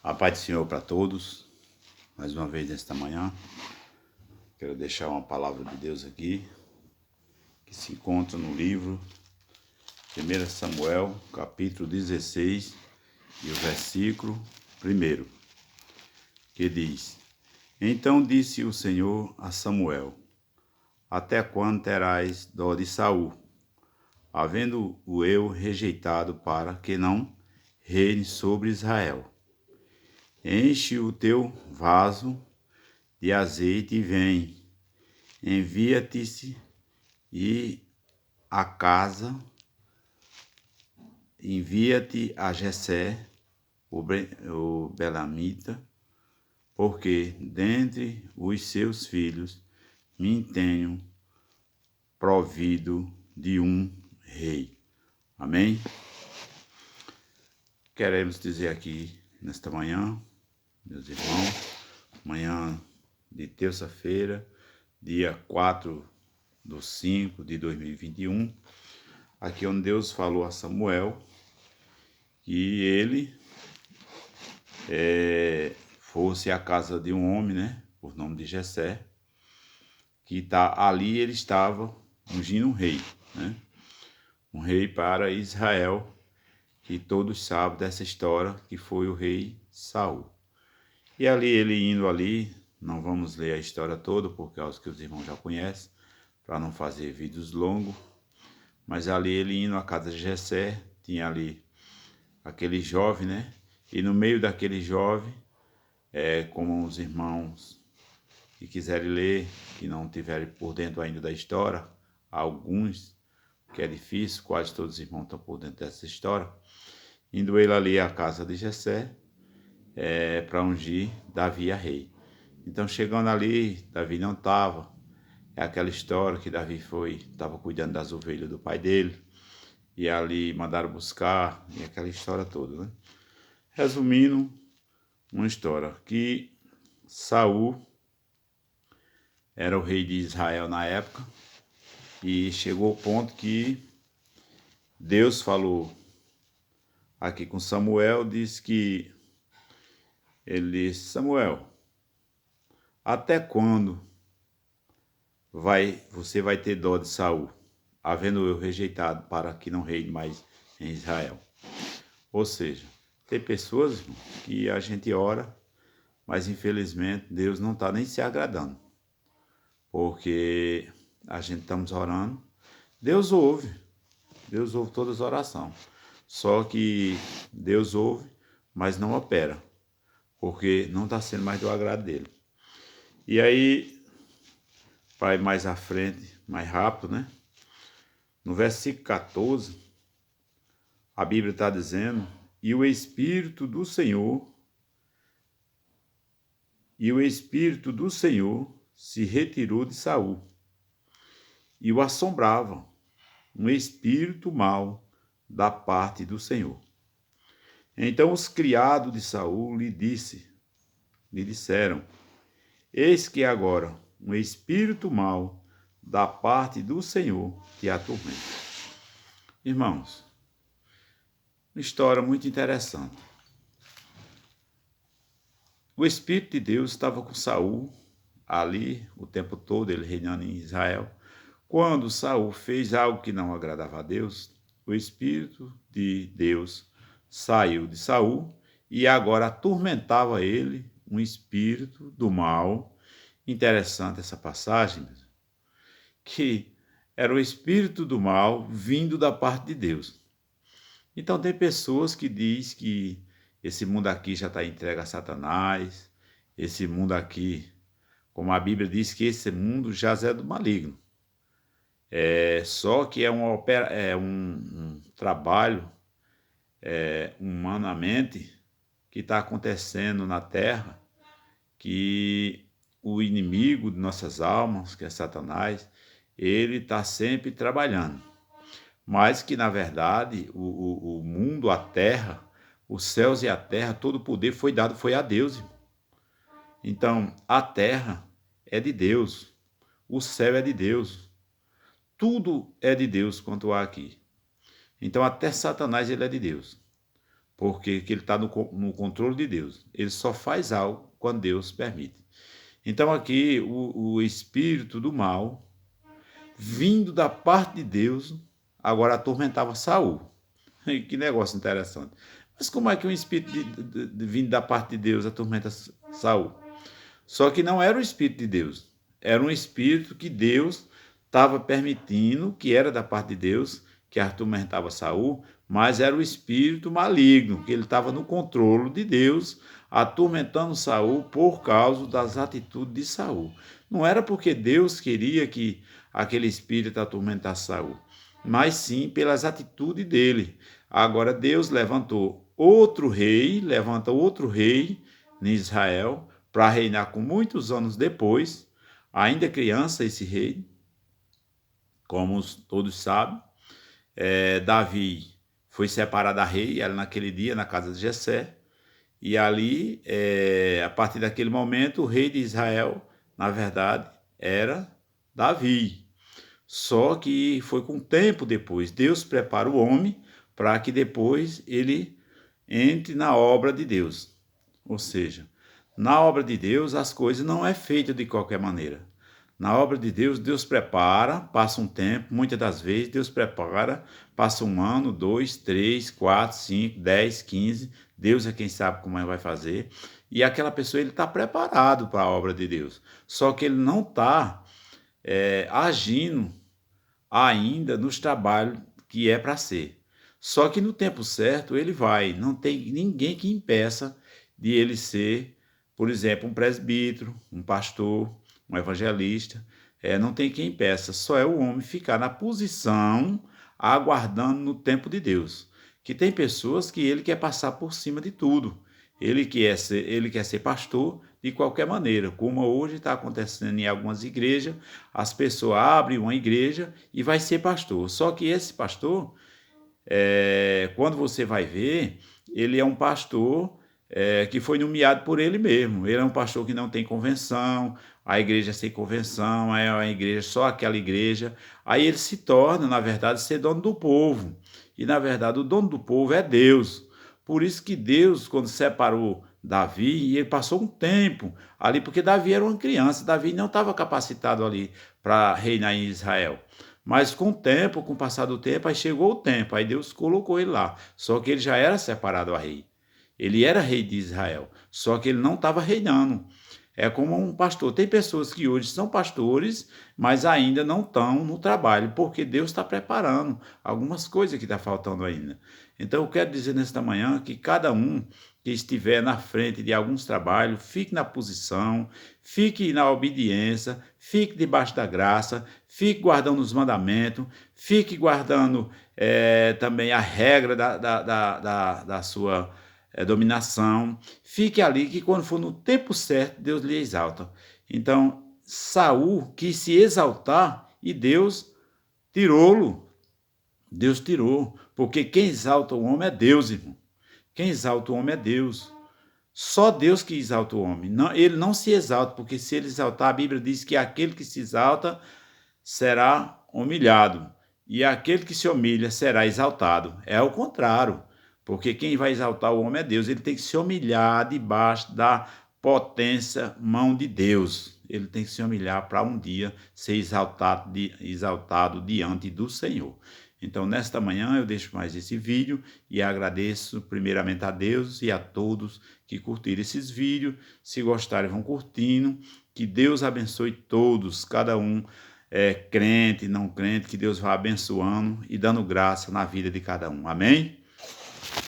A paz do Senhor para todos, mais uma vez nesta manhã. Quero deixar uma palavra de Deus aqui, que se encontra no livro 1 Samuel, capítulo 16, e o versículo 1, que diz: Então disse o Senhor a Samuel: Até quando terás dó de Saul, havendo-o eu rejeitado para que não reine sobre Israel? Enche o teu vaso de azeite e vem, envia-te-se e a casa, envia-te a Jessé, o Belamita, porque dentre os seus filhos me tenho provido de um rei. Amém? Queremos dizer aqui nesta manhã, meus irmãos, manhã de terça-feira, dia 4/5/2021, aqui onde Deus falou a Samuel que ele fosse à casa de um homem, né, por nome de Jessé, que ali ele estava ungindo um rei, né, um rei para Israel, que todos sabem dessa história, que foi o rei Saul. E ali ele indo ali, não vamos ler a história toda, por causa que os irmãos já conhecem, para não fazer vídeos longos, mas ali ele indo à casa de Jessé, tinha ali aquele jovem, né? E no meio daquele jovem, como os irmãos que quiserem ler, que não tiverem por dentro ainda da história, alguns, que é difícil, quase todos os irmãos estão por dentro dessa história, indo ele ali à casa de Jessé, para ungir Davi a rei. Então, chegando ali, Davi não estava. É aquela história que Davi estava cuidando das ovelhas do pai dele, e ali mandaram buscar, e aquela história toda, né? Resumindo, uma história que Saul era o rei de Israel na época, e chegou ao ponto que Deus falou aqui com Samuel, disse que ele disse: Samuel, até quando você vai ter dó de Saul, havendo eu rejeitado para que não reine mais em Israel? Ou seja, tem pessoas que a gente ora, mas infelizmente Deus não está nem se agradando, porque a gente estamos orando, Deus ouve todas as orações, só que Deus ouve, mas não opera, porque não está sendo mais do agrado dele. E aí, vai mais à frente, mais rápido, né? No versículo 14, a Bíblia está dizendo: E o Espírito do Senhor se retirou de Saul, e o assombrava um espírito mau da parte do Senhor. Então os criados de Saul lhe disseram: Eis que agora um espírito mau da parte do Senhor te atormenta. Irmãos, uma história muito interessante. O Espírito de Deus estava com Saul ali o tempo todo, ele reinando em Israel. Quando Saul fez algo que não agradava a Deus, o Espírito de Deus saiu de Saul e agora atormentava ele um espírito do mal. Interessante essa passagem, que era o espírito do mal vindo da parte de Deus. Então tem pessoas que dizem que esse mundo aqui já está entregue a Satanás, esse mundo aqui, como a Bíblia diz, que esse mundo já é do maligno. Só que é um trabalho humanamente que está acontecendo na Terra, que o inimigo de nossas almas, que é Satanás, ele está sempre trabalhando. Mas que, na verdade, o mundo, a terra, os céus e a terra, todo o poder foi a Deus. Então, a terra é de Deus, o céu é de Deus, tudo é de Deus quanto há aqui. Então, até Satanás, ele é de Deus. porque que ele está no controle de Deus. Ele só faz algo quando Deus permite. Então aqui o espírito do mal, vindo da parte de Deus, agora atormentava Saul. Que negócio interessante. Mas como é que um espírito vindo da parte de Deus atormenta Saul? Só que não era o espírito de Deus. Era um espírito que Deus estava permitindo, que era da parte de Deus, que atormentava Saul, mas era o espírito maligno, que ele estava no controle de Deus, atormentando Saul por causa das atitudes de Saul. Não era porque Deus queria que aquele espírito atormentasse Saul, mas sim pelas atitudes dele. Agora Deus levanta outro rei em Israel, para reinar com muitos anos depois, ainda criança esse rei, como todos sabem. Davi foi separado da rei, era naquele dia, na casa de Jessé, e ali, a partir daquele momento, o rei de Israel, na verdade, era Davi. Só que foi com tempo depois. Deus prepara o homem para que depois ele entre na obra de Deus. Ou seja, na obra de Deus as coisas não é feita de qualquer maneira. Na obra de Deus, Deus prepara, passa um tempo, muitas das vezes Deus prepara, passa 1 ano, 2, 3, 4, 5, 10, 15, Deus é quem sabe como vai fazer, e aquela pessoa ele está preparado para a obra de Deus, só que ele não está agindo ainda nos trabalhos que é para ser. Só que no tempo certo ele vai, não tem ninguém que impeça de ele ser, por exemplo, um presbítero, um pastor, um evangelista, não tem quem impeça, só é o homem ficar na posição, aguardando no tempo de Deus. Que tem pessoas que ele quer passar por cima de tudo, ele quer ser pastor de qualquer maneira, como hoje está acontecendo em algumas igrejas, as pessoas abrem uma igreja e vai ser pastor, só que esse pastor, quando você vai ver, ele é um pastor que foi nomeado por ele mesmo. Ele é um pastor que não tem convenção, a igreja sem convenção, é uma igreja só aquela igreja. Aí ele se torna, na verdade, ser dono do povo. E, na verdade, o dono do povo é Deus. Por isso que Deus, quando separou Davi, ele passou um tempo ali, porque Davi era uma criança, Davi não estava capacitado ali para reinar em Israel. Mas com o tempo, com o passar do tempo, aí chegou o tempo, aí Deus colocou ele lá. Só que ele já era separado a rei. Ele era rei de Israel, só que ele não estava reinando. É como um pastor. Tem pessoas que hoje são pastores, mas ainda não estão no trabalho, porque Deus está preparando algumas coisas que está faltando ainda. Então eu quero dizer nesta manhã que cada um que estiver na frente de alguns trabalhos, fique na posição, fique na obediência, fique debaixo da graça, fique guardando os mandamentos, fique guardando também a regra da sua dominação. Fique ali que quando for no tempo certo, Deus lhe exalta. Então, Saul quis se exaltar e Deus tirou-lo. Deus tirou, porque quem exalta o homem é Deus, irmão. Quem exalta o homem é Deus. Só Deus que exalta o homem. Não, ele não se exalta, porque se ele exaltar, a Bíblia diz que aquele que se exalta será humilhado, e aquele que se humilha será exaltado. É o contrário, porque quem vai exaltar o homem é Deus. Ele tem que se humilhar debaixo da potência mão de Deus. Ele tem que se humilhar para um dia ser exaltado diante do Senhor. Então, nesta manhã, eu deixo mais esse vídeo e agradeço primeiramente a Deus e a todos que curtiram esses vídeos. Se gostarem, vão curtindo. Que Deus abençoe todos, cada um, crente, não crente, que Deus vá abençoando e dando graça na vida de cada um. Amém?